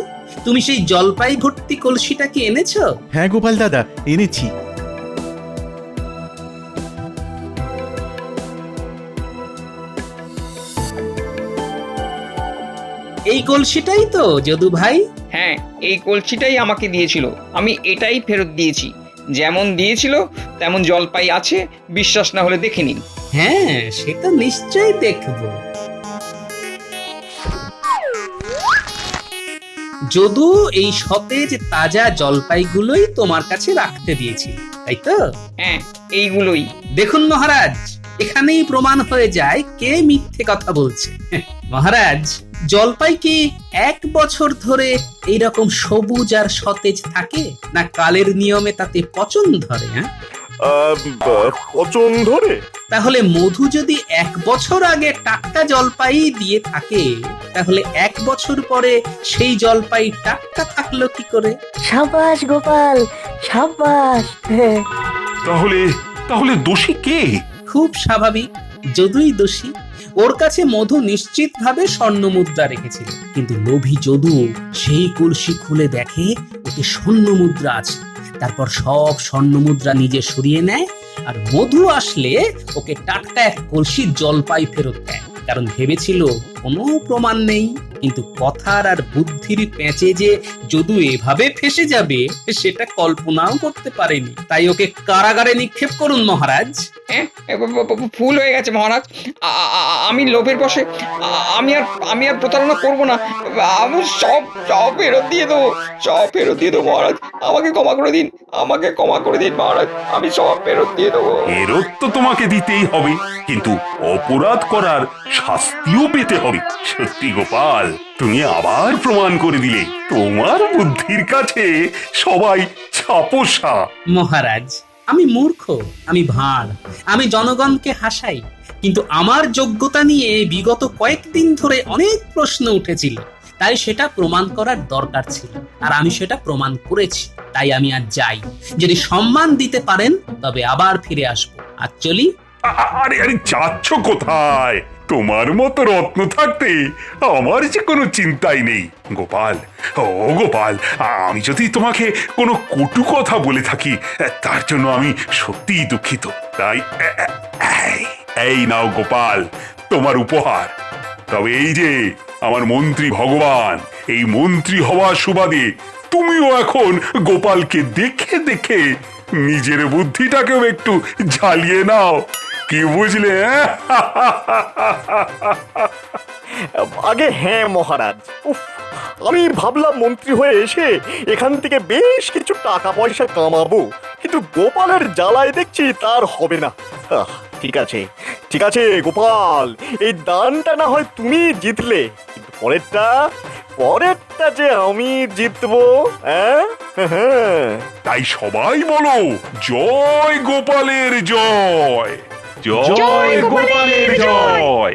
তুমি সেই জলপাই ভর্তি কলসিটা কি এনেছো? হ্যাঁ গোপাল দাদা, এনেছি। এই কলসিটাই তো যদু ভাই? হ্যাঁ, এই কলসিটাই আমাকে দিয়েছিল, আমি এটাই ফেরত দিয়েছি। যেমন দিয়েছিল তেমন জলপাই আছে, বিশ্বাস না হলে দেখে নিন। হ্যাঁ, সে তো নিশ্চয়ই দেখব। যদু এই সতেজ তাজা জলপাইগুলোই তোমার কাছে রাখতে দিয়েছি, তাই তো? হ্যাঁ, এইগুলোই। দেখুন মহারাজ, এখানেই প্রমাণ হয়ে যায় কে মিথ্যে কথা বলছে। মহারাজ, জলপাই কি 1 বছর ধরে এইরকম সবুজ আর সতেজ থাকে, না কালের নিয়মে তাতে পচন ধরে? হ্যাঁ, পচন ধরে? তাহলে মধু যদি 1 বছর আগে টাটকা জলপাই দিয়ে থাকে, তাহলে 1 বছর পরে সেই জলপাই টাটকা থাকলো কি করে? সাবাস গোপাল, সাবাস। তাহলে তাহলে দোষী কে? খুব স্বাভাবিক, যদুই দোষী। ওর কাছে মধু নিশ্চিতভাবে স্বর্ণমুদ্রা রেখেছিল, কিন্তু লোভী যদু সেই কলসি খুলে দেখে ওতে স্বর্ণমুদ্রা আছে। তারপর সব স্বর্ণমুদ্রা নিজে সরিয়ে নেয়, আর মধু আসলে ওকে টাটকা এক কলসি জলপাই ফেরত দেয়। কারণ ভেবেছিল কোনো প্রমাণ নেই, কিন্তু কথার আর বুদ্ধির পেঁচে যে যদু এভাবে ফেসে যাবে সেটা কল্পনাও করতে পারেনি। তাই ওকে কারাগারে নিক্ষেপ করুন মহারাজ। হ্যাঁ, ফুল হয়ে গেছে মহারাজ। আমি লোভের বশে আমি আর প্রতারণা করব না। আমি সব ফেরত দিয়ে দেবো, সব ফেরত দিয়ে দেবো মহারাজ। আমাকে ক্ষমা করে দিন, আমাকে ক্ষমা করে দিন মহারাজ। আমি সব ফেরত দিয়ে দেবো। ফেরত তো তোমাকে দিতেই হবে, কিন্তু অপরাধ করার শাস্তিও পেতে হবে। সত্যি গোপাল, তুমি আবার প্রমাণ করে দিলে তোমার বুদ্ধির কাছে সবাই ছাপোষা। মহারাজ, আমি মূর্খ, আমি ভাঁড়, আমি জনগণকে হাসাই, কিন্তু আমার যোগ্যতা নিয়ে বিগত কয়েকদিন ধরে অনেক প্রশ্ন উঠেছিল। তাই সেটা প্রমাণ করার দরকার ছিল, আর আমি সেটা প্রমাণ করেছি। তাই আমি আর যাই। যদি সম্মান দিতে পারেন তবে আবার ফিরে আসবো। আর চলি। আরে আরে, যাচ্ছ কোথায়? তোমার মতো রত্ন থাকতে আমার যে কোনো চিন্তাই নেই। গোপাল, ও গোপাল, আমি যদি তোমাকে কোনো কটু কথা বলে থাকি তার জন্য আমি সত্যিই দুঃখিত। তাই এই নাও গোপাল, তোমার উপহার। তবে এই যে আমার মন্ত্রী ভগবান, এই মন্ত্রী হওয়ার সুবাদে তুমিও এখন গোপালকে দেখে দেখে নিজের বুদ্ধিটাকেও একটু ঝালিয়ে নাও। কি বুঝলে? আগে হ্যাঁ মহারাজ, উফ, আমি ভাবলাম মন্ত্রী হয়ে এসে এখান থেকে বেশ কিছু টাকা পয়সা কামাবো, কিন্তু গোপালের জ্বালায় দেখছি তার হবে না। ঠিক আছে ঠিক আছে গোপাল, এই দানটা না হয় তুমি জিতলে, কিন্তু পরেরটা যে আমি জিতবো। তাই সবাই বলো, জয় গোপালের জয়, জয় গোপালের জয়।